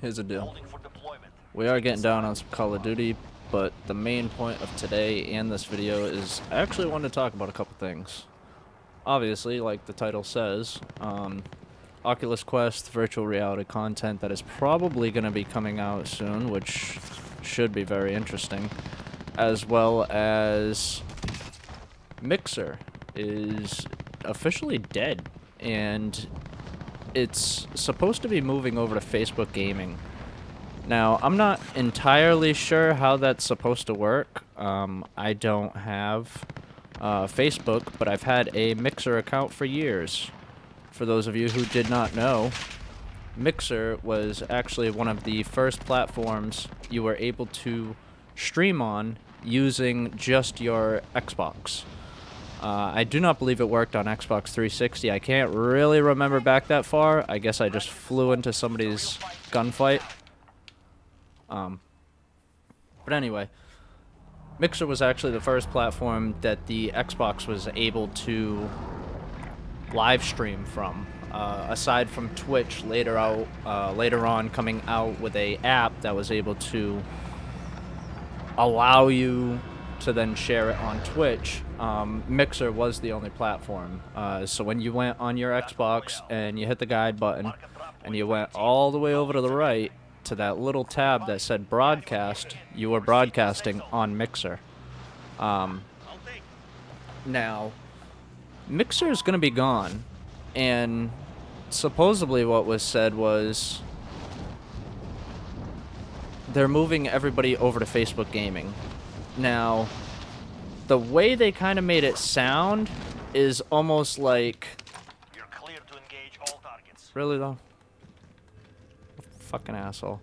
Here's the deal. We are getting down on some Call of Duty, but the main point of today and this video is I actually wanted to talk about a couple things. Obviously, like the title says, Oculus Quest virtual reality content that is probably going to be coming out soon, which should be very interesting, as well as Mixer is officially dead, and it's supposed to be moving over to Facebook Gaming. Now, I'm not entirely sure how that's supposed to work. I don't have Facebook, but I've had a Mixer account for years. For those of you who did not know, Mixer was actually one of the first platforms you were able to stream on using just your Xbox. I do not believe it worked on Xbox 360. I can't really remember back that far. I guess I just flew into somebody's gunfight. But anyway, Mixer was actually the first platform that the Xbox was able to live stream from. Aside from Twitch later on coming out with a app that was able to allow you to then share it on Twitch, Mixer was the only platform. So when you went on your Xbox and you hit the guide button and you went all the way over to the right to that little tab that said broadcast, you were broadcasting on Mixer. Now, Mixer is going to be gone, and supposedly what was said was they're moving everybody over to Facebook Gaming. Now, the way they kind of made it sound is almost like... You're clear to engage all targets. Really, though? Fucking asshole.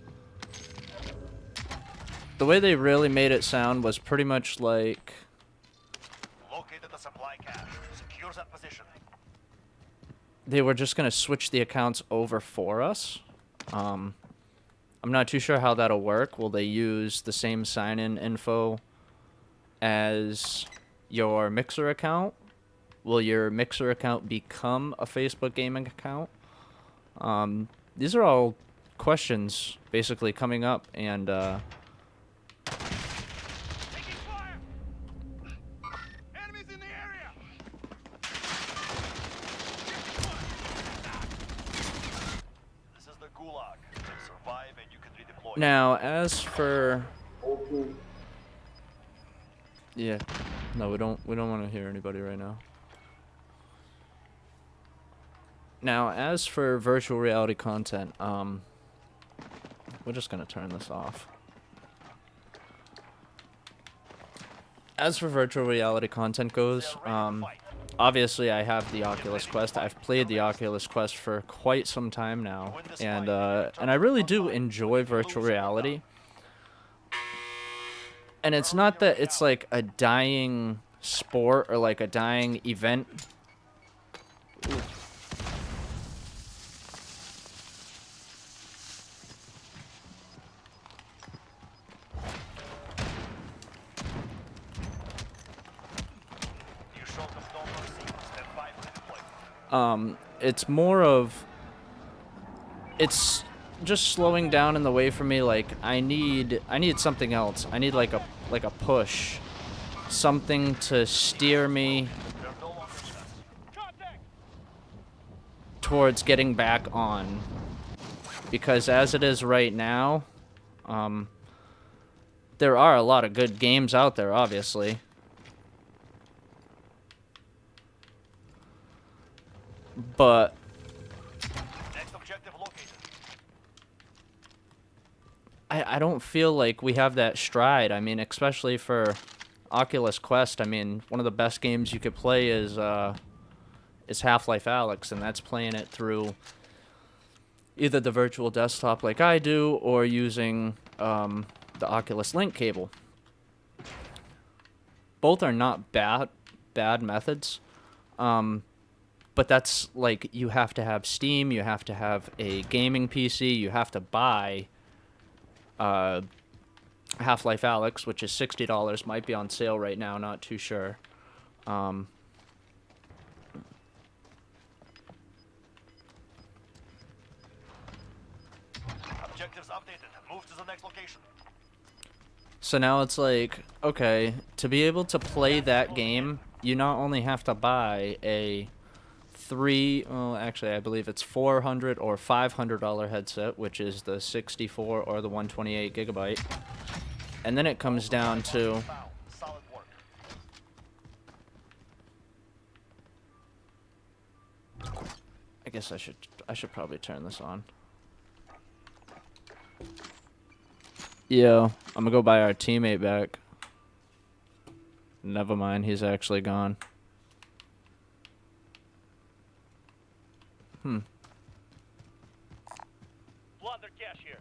The way they really made it sound was pretty much like... Located the supply cache. Secure that position. They were just going to switch the accounts over for us. I'm not too sure how that'll work. Will they use the same sign-in info as your Mixer account? Will your Mixer account become a Facebook gaming account? These are all questions basically coming up, and Taking fire! Enemies in the area! This is the Gulag. Survive and you can redeploy. now as for... Yeah, no, we don't want to hear anybody right now. Now, as for virtual reality content, we're just gonna turn this off. As for virtual reality content goes, obviously I have the Oculus Quest. I've played the Oculus Quest for quite some time now, and I really do enjoy virtual reality. And it's not that it's like a dying sport or like a dying event. It's more of... It's just slowing down in the way for me. Like, I need something else. I need like a push. Something to steer me towards getting back on. Because as it is right now, there are a lot of good games out there, obviously. But Next objective located. I don't feel like we have that stride. I mean, especially for Oculus Quest. I mean, one of the best games you could play is Half-Life Alyx, and that's playing it through either the virtual desktop like I do, or using the Oculus Link cable. Both are not bad methods. But that's like, you have to have Steam, you have to have a gaming PC, you have to buy Half-Life Alyx, which is $60, might be on sale right now, not too sure. Objectives updated. Move to the next location. So now it's like, okay, to be able to play that game, you not only have to buy a I believe it's $400 or $500 headset, which is the 64 or the 128 gigabyte. And then it comes down to Solid work. I guess I should probably turn this on. Yo, I'm gonna go buy our teammate back. Never mind, he's actually gone. Launder cash here.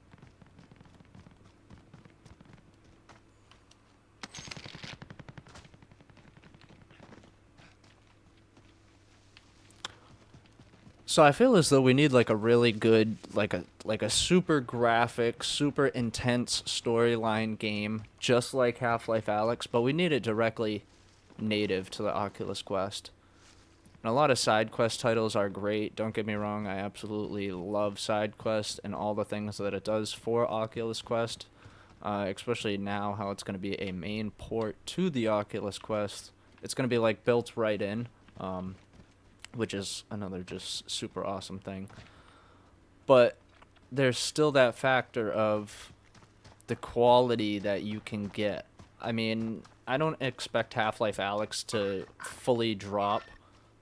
So I feel as though we need like a really good, like a super graphic, super intense storyline game, just like Half-Life Alyx, but we need it directly native to the Oculus Quest. And a lot of Sidequest titles are great, don't get me wrong, I absolutely love Sidequest and all the things that it does for Oculus Quest, especially now how it's going to be a main port to the Oculus Quest. It's going to be like built right in, which is another just super awesome thing. But there's still that factor of the quality that you can get. I mean, I don't expect Half-Life Alyx to fully drop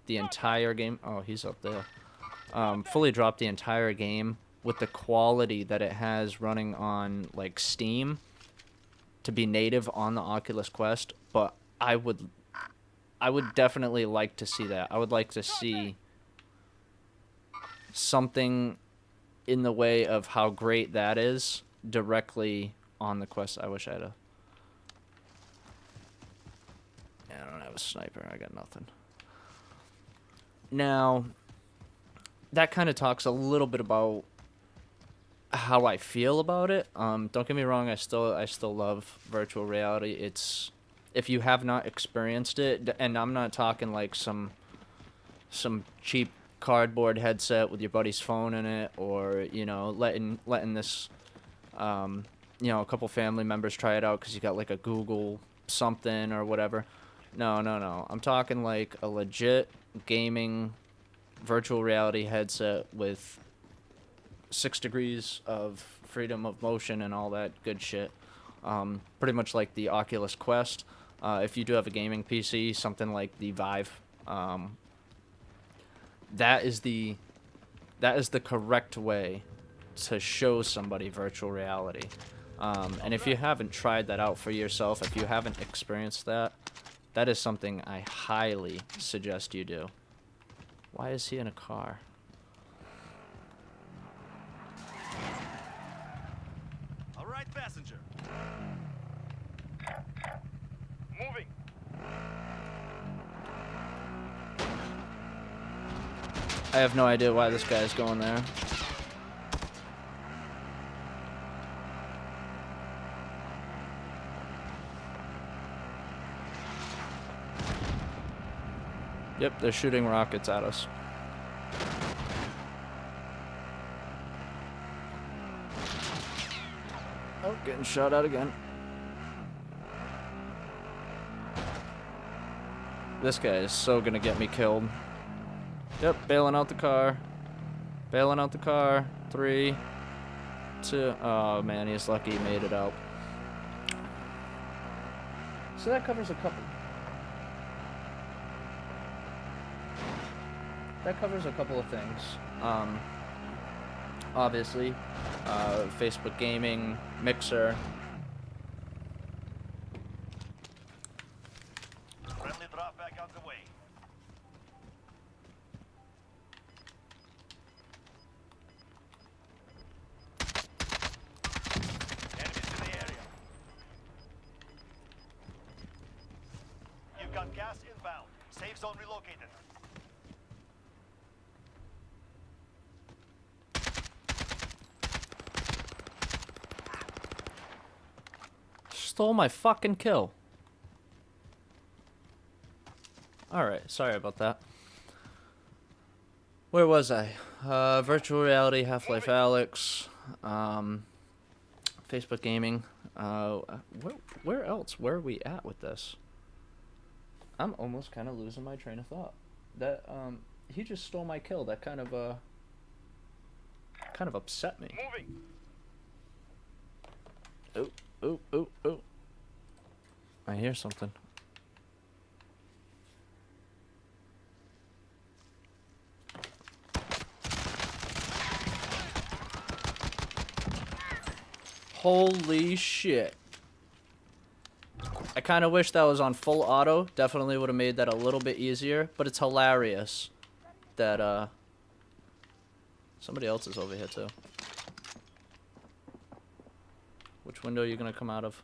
the entire game. Oh, he's up there. Fully drop the entire game with the quality that it has running on like Steam to be native on the Oculus Quest, but I would definitely like to see that. I would like to see something in the way of how great that is directly on the Quest. I wish I had a... Yeah, I don't have a sniper. I got nothing. Now, that kind of talks a little bit about how I feel about it. Don't get me wrong. I still love virtual reality. It's... If you have not experienced it, and I'm not talking like some cheap cardboard headset with your buddy's phone in it, or you know, letting this, you know, a couple family members try it out because you got like a Google something or whatever. No. I'm talking like a legit gaming virtual reality headset with 6 degrees of freedom of motion and all that good shit. Pretty much like the Oculus Quest. If you do have a gaming PC, something like the Vive, that is the correct way to show somebody virtual reality. And if you haven't tried that out for yourself, if you haven't experienced that, that is something I highly suggest you do. Why is he in a car? All right, passenger. Moving. I have no idea why this guy is going there. Yep, they're shooting rockets at us. Oh, getting shot at again. This guy is so gonna get me killed. Yep, bailing out the car. Bailing out the car. 3, 2. Oh man, he's lucky he made it out. So that covers a couple. That covers a couple of things. Obviously, Facebook gaming, Mixer. Friendly drop back out the way. Enemies in the area. You've got gas inbound. Safe zone relocated. Stole my fucking kill. Alright, sorry about that. Where was I? Virtual reality, Half-Life Alyx. Facebook Gaming. Where else? Where are we at with this? I'm almost kind of losing my train of thought. That he just stole my kill. That kind of upset me. Moving. Oh. I hear something. Holy shit. I kind of wish that was on full auto. Definitely would have made that a little bit easier. But it's hilarious that, somebody else is over here, too. Which window are you going to come out of?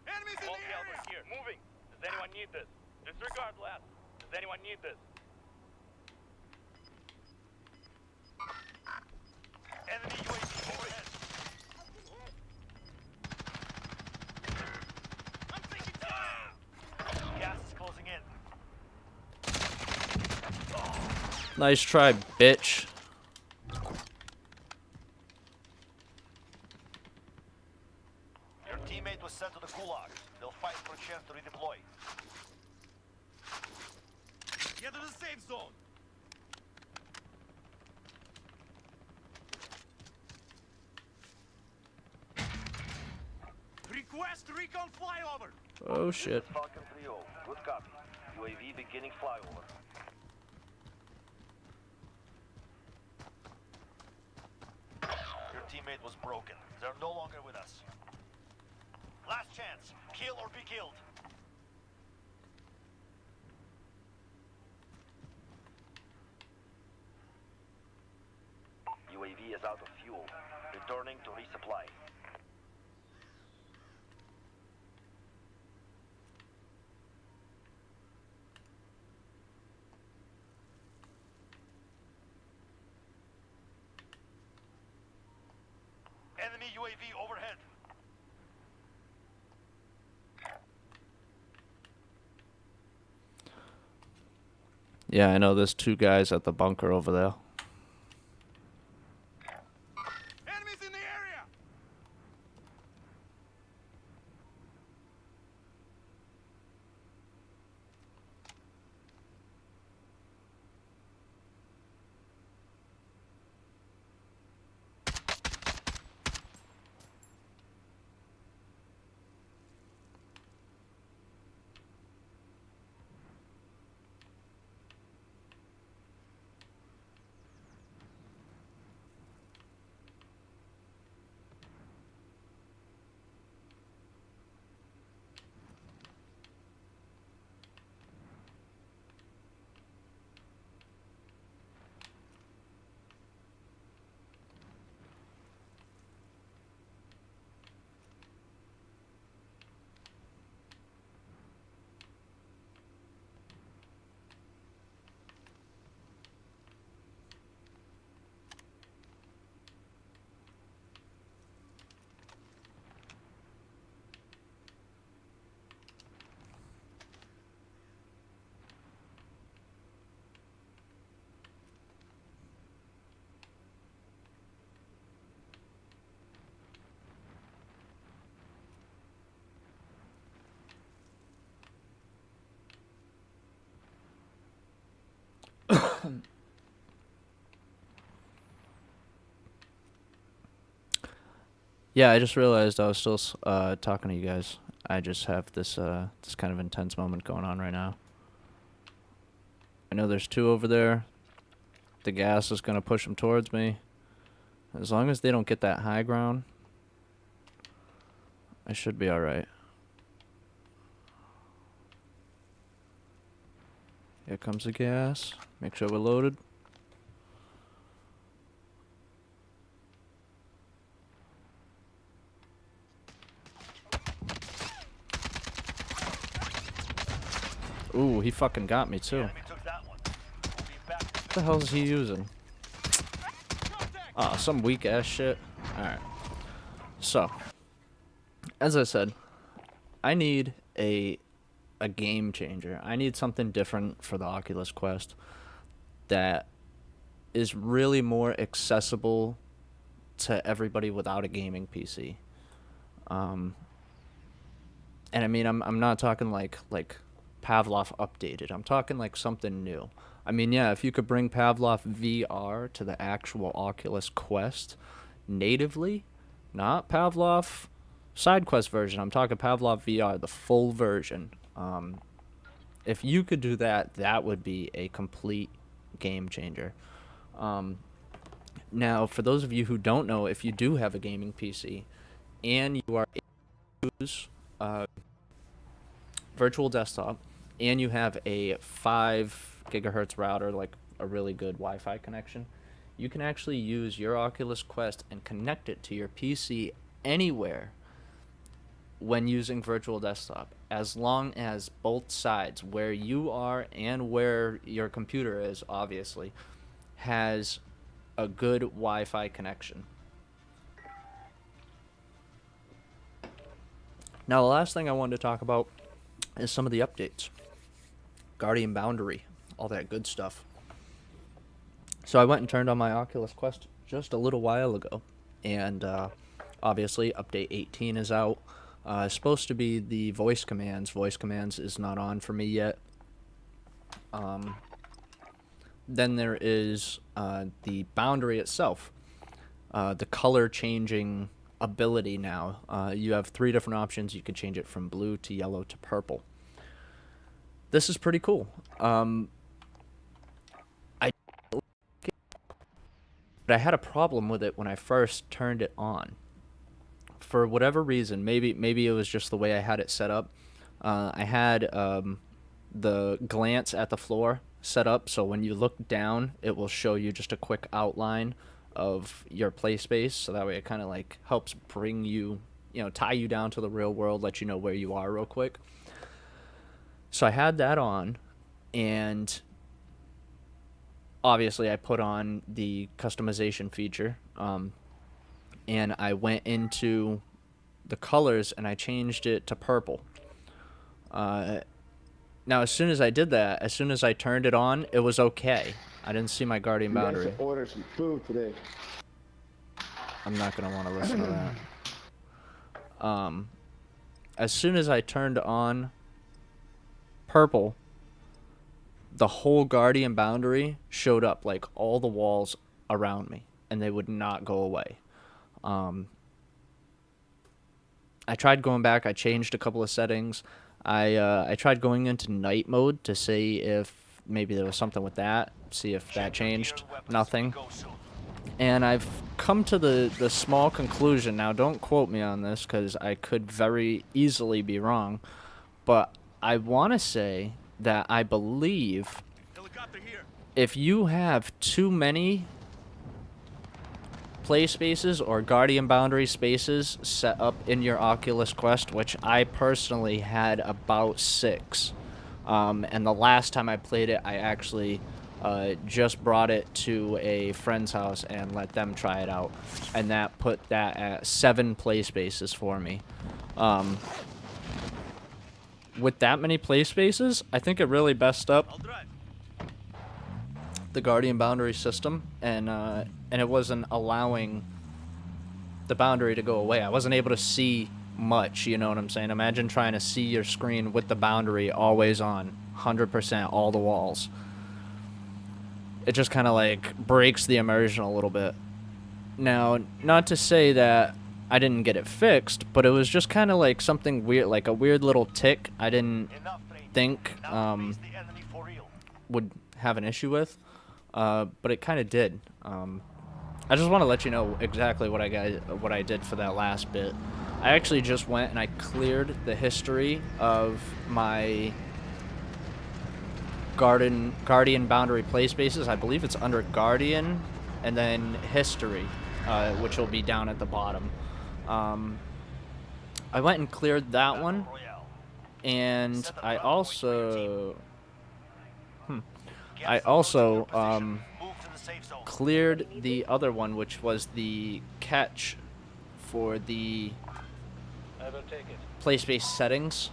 Enemies in the area! Here, moving. Does anyone need this? Disregard last. Does anyone need this? Enemy UAV overhead. I'm taking fire! Gas is closing in. Nice try, bitch. Your teammate was sent to the Gulag. They'll fight for a chance to redeploy. Get to the safe zone. Request recon flyover. Oh shit. Falcon 3-0. Good copy. UAV beginning flyover. Your teammate was broken. They're no longer with us. Last chance. Kill or be killed. UAV is out of fuel. Returning to resupply. Enemy UAV overhead. Yeah, I know there's two guys at the bunker over there. Enemies in the area. Yeah, I just realized I was still talking to you guys. I just have this this kind of intense moment going on right now. I know there's two over there. The gas is going to push them towards me. As long as they don't get that high ground, I should be alright. Here comes the gas. Make sure we're loaded. Ooh, he fucking got me too. Enemy took that one. We'll be back. What the hell is he using? Ah, some weak ass shit. Alright. So, as I said, I need a game changer. I need something different for the Oculus Quest that is really more accessible to everybody without a gaming PC. And I mean, I'm not talking like Pavlov updated. I'm talking like something new. I mean, yeah, if you could bring Pavlov VR to the actual Oculus Quest natively, not Pavlov Sidequest version. I'm talking Pavlov VR, the full version. If you could do that, that would be a complete game changer. Now, for those of you who don't know, if you do have a gaming PC and you are able to use virtual desktop and you have a 5 gigahertz router, like a really good Wi-Fi connection, you can actually use your Oculus Quest and connect it to your PC anywhere when using virtual desktop, as long as both sides, where you are and where your computer is, obviously, has a good Wi-Fi connection. Now, the last thing I wanted to talk about is some of the updates. Guardian Boundary, all that good stuff. So I went and turned on my Oculus Quest just a little while ago, and obviously update 18 is out. It's supposed to be the voice commands. Voice commands is not on for me yet. Then there is the boundary itself. The color changing ability now. You have 3 different options. You can change it from blue to yellow to purple. This is pretty cool. But I had a problem with it when I first turned it on. For whatever reason, maybe it was just the way I had it set up. I had the glance at the floor set up, so when you look down, it will show you just a quick outline of your play space, so that way it kind of like helps bring you, tie you down to the real world, let you know where you are real quick. So I had that on, and obviously I put on the customization feature, and I went into the colors and I changed it to purple. Now, as soon as I did that, as soon as I turned it on, it was okay. I didn't see my Guardian Boundary. You guys should order some food today. I'm not going to want to listen to that. As soon as I turned on purple, the whole Guardian Boundary showed up, like all the walls around me, and they would not go away. I tried going back. I changed a couple of settings. I tried going into night mode to see if maybe there was something with that, see if that changed. Nothing. And I've come to the small conclusion, now don't quote me on this because I could very easily be wrong, but I want to say that I believe if you have too many play spaces or Guardian Boundary spaces set up in your Oculus Quest, which I personally had about 6, and the last time I played it, I actually just brought it to a friend's house and let them try it out, and that put that at 7 play spaces for me. With that many play spaces, I think it really messed up the Guardian Boundary system, and it wasn't allowing the boundary to go away. I wasn't able to see much, you know what I'm saying? Imagine trying to see your screen with the boundary always on, 100%, all the walls. It just kind of like breaks the immersion a little bit. Now, not to say that I didn't get it fixed, but it was just kind of like something weird, like a weird little tick I didn't think would have an issue with. But it kind of did. I just want to let you know exactly what I did for that last bit. I actually just went and I cleared the history of my Guardian Boundary play spaces. I believe it's under Guardian and then History, which will be down at the bottom. I went and cleared that one, and I also cleared the other one, which was the catch for the play space settings.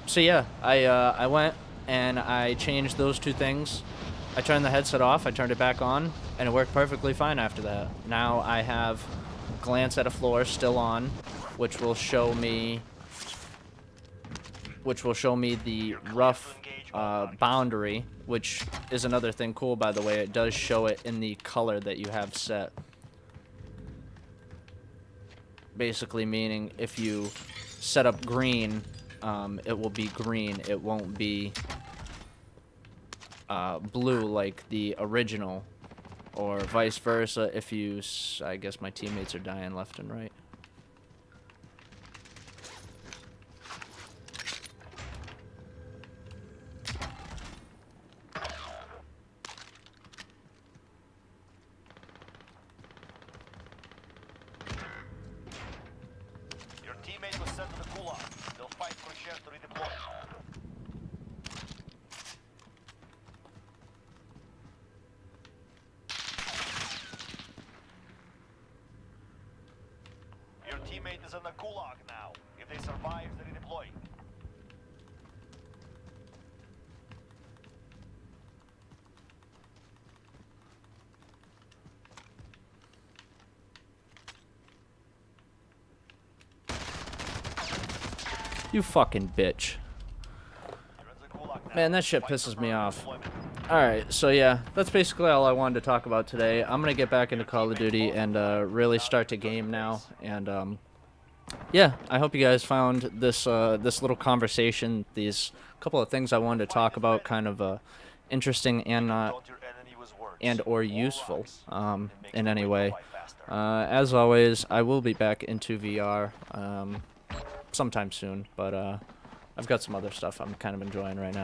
So yeah, I went and I changed those 2 things, I turned the headset off, I turned it back on, and it worked perfectly fine after that. Now I have glance at a floor still on, which will show me the rough boundary, which is another thing cool, by the way. It does show it in the color that you have set. Basically meaning if you set up green, it will be green. It won't be blue like the original, or vice versa if you... I guess my teammates are dying left and right. Your teammate was sent to the gulag. They'll fight for a chance to redeploy. Your teammate is in the gulag now. If they survive, they redeploy. You fucking bitch. You're in the gulag now. Man, that shit Fight pisses for me further off. deployment. Alright, so yeah, that's basically all I wanted to talk about today. I'm gonna get back into Call of Duty and really start to game now. And yeah, I hope you guys found this this little conversation, these couple of things I wanted to talk about, kind of interesting and not Don't your enemy was words. and or More useful rocks. It makes in the any wave way. fly faster. As always, I will be back into VR sometime soon, but I've got some other stuff I'm kind of enjoying right now.